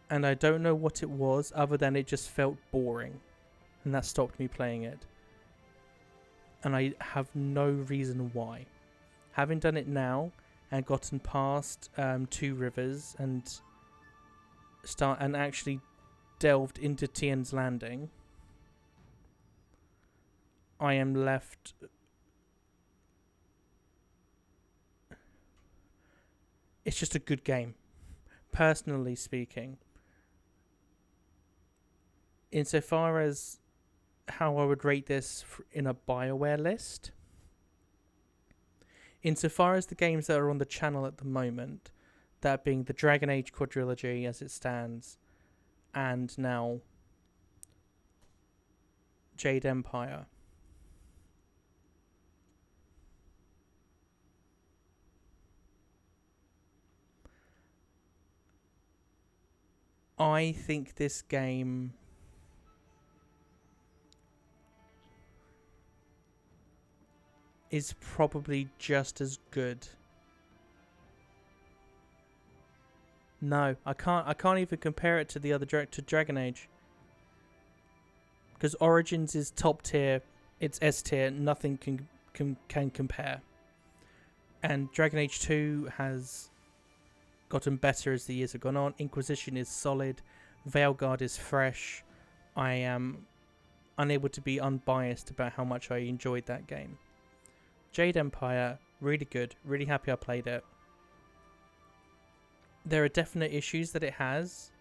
And I don't know what it was other than it just felt boring. And that stopped me playing it. And I have no reason why. Having done it now and gotten past 2 rivers and actually delved into Tien's Landing, I am left it's just a good game, personally speaking. Insofar as how I would rate this in a BioWare list, insofar as the games that are on the channel at the moment, that being the Dragon Age quadrilogy as it stands, and now Jade Empire, I think this game is probably just as good. No, I can't even compare it to the other to Dragon Age, because Origins is top tier, it's S tier, nothing can compare. And Dragon Age 2 has gotten better as the years have gone on. Inquisition is solid. Veilguard is fresh. I am unable to be unbiased about how much I enjoyed that game. Jade Empire, really good. Really happy I played it. There are definite issues that it has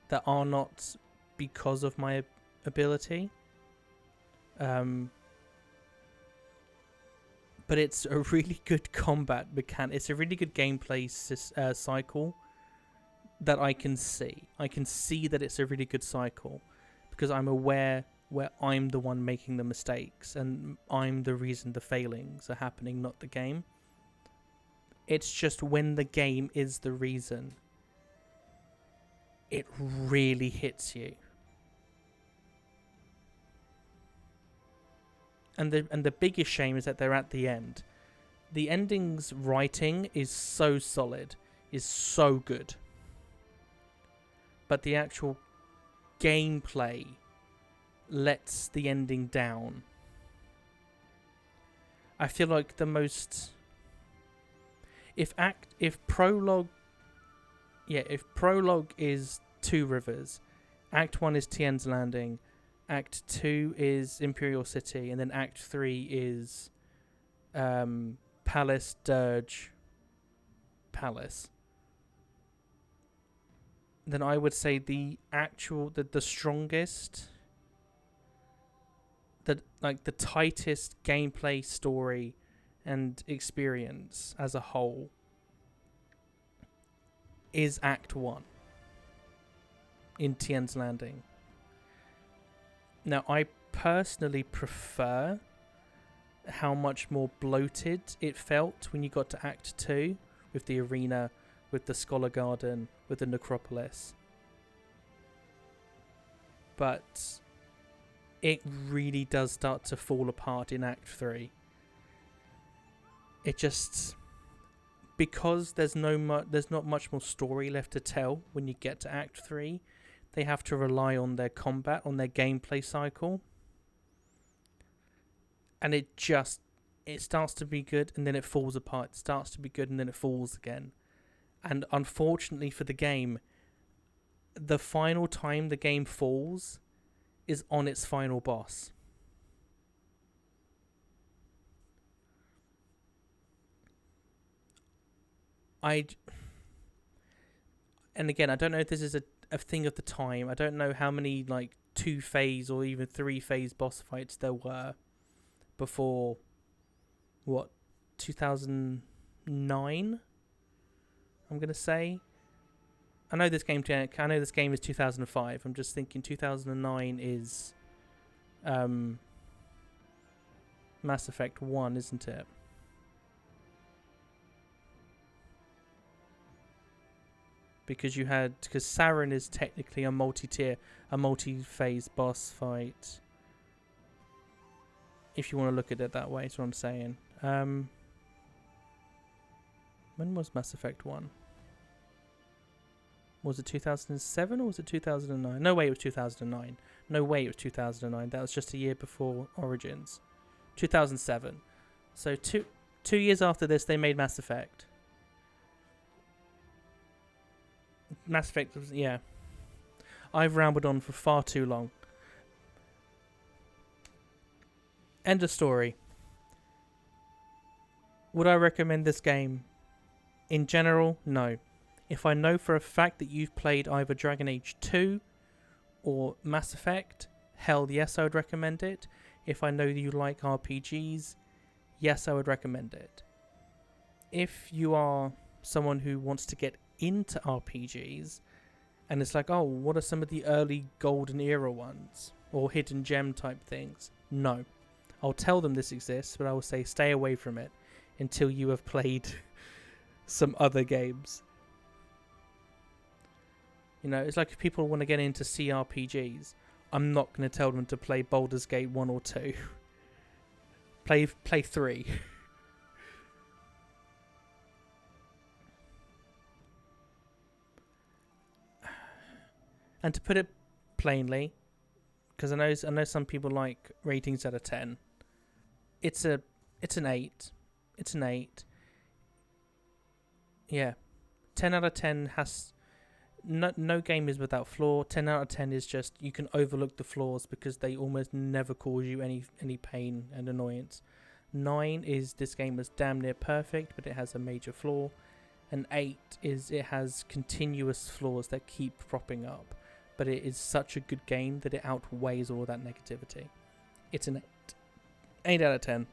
that are not because of my ability. But it's a really good combat mechanic. It's a really good gameplay cycle that I can see. I can see that it's a really good cycle because I'm aware where I'm the one making the mistakes and I'm the reason the failings are happening, not the game. It's just when the game is the reason, it really hits you. And the biggest shame is that they're at the end. The ending's writing is so solid, is so good. But the actual gameplay lets the ending down. I feel like the most... If prologue is 2 rivers, Act 1 is Tien's Landing, Act 2 is Imperial City, and then Act 3 is Palace, Dirge, Palace. Then I would say the strongest, the tightest gameplay, story, and experience as a whole is Act 1 in Tien's Landing. Now, I personally prefer how much more bloated it felt when you got to Act 2 with the arena, with the Scholar Garden, with the Necropolis. But it really does start to fall apart in Act 3. It just... because there's not much more story left to tell when you get to Act 3, they have to rely on their combat, on their gameplay cycle. And it starts to be good and then it falls apart. It starts to be good and then it falls again. And unfortunately for the game, the final time the game falls is on its final boss. And again, I don't know if this is a thing of the time. I don't know how many 2-phase or even 3-phase boss fights there were before 2009, I'm gonna say. I know this game is 2005. I'm just thinking 2009 is Mass Effect 1, isn't it? Because Saren is technically a multi-phase boss fight. If you want to look at it that way, is what I'm saying. When was Mass Effect 1? Was it 2007 or was it 2009? No way it was 2009. No way it was 2009. That was just a year before Origins. 2007. So two years after this, they made Mass Effect. Mass Effect was, yeah. I've rambled on for far too long. End of story. Would I recommend this game? In general, no. If I know for a fact that you've played either Dragon Age 2 or Mass Effect, hell yes, I would recommend it. If I know you like RPGs, yes, I would recommend it. If you are someone who wants to get into RPGs and it's like, oh, what are some of the early golden era ones or hidden gem type things? No. I'll tell them this exists, but I will say stay away from it until you have played some other games. You know, it's like if people want to get into CRPGs, I'm not going to tell them to play Baldur's Gate 1 or 2. Play 3. And to put it plainly, because I know some people like ratings out of 10. It's an 8. It's an 8. Yeah. 10 out of 10 has... No game is without flaw. 10 out of 10 is just you can overlook the flaws because they almost never cause you any pain and annoyance. 9 is this game is damn near perfect, but it has a major flaw. And 8 is it has continuous flaws that keep propping up. But it is such a good game that it outweighs all that negativity. It's an 8. 8 out of 10.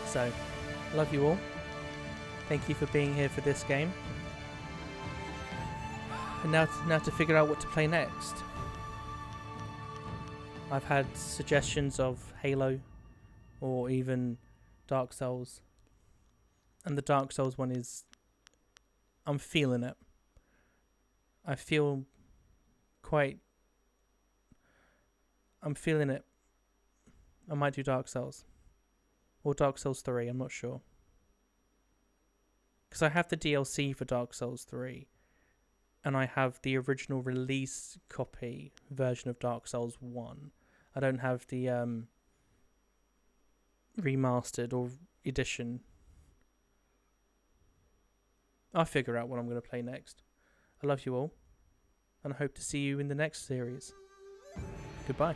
So, love you all. Thank you for being here for this game. And now to figure out what to play next. I've had suggestions of Halo or even Dark Souls. And the Dark Souls one is... I'm feeling it. I feel quite... I'm feeling it. I might do Dark Souls. Or Dark Souls 3, I'm not sure. Because I have the DLC for Dark Souls 3. And I have the original release copy version of Dark Souls 1. I don't have the remastered or edition. I'll figure out what I'm going to play next. I love you all, and I hope to see you in the next series. Goodbye.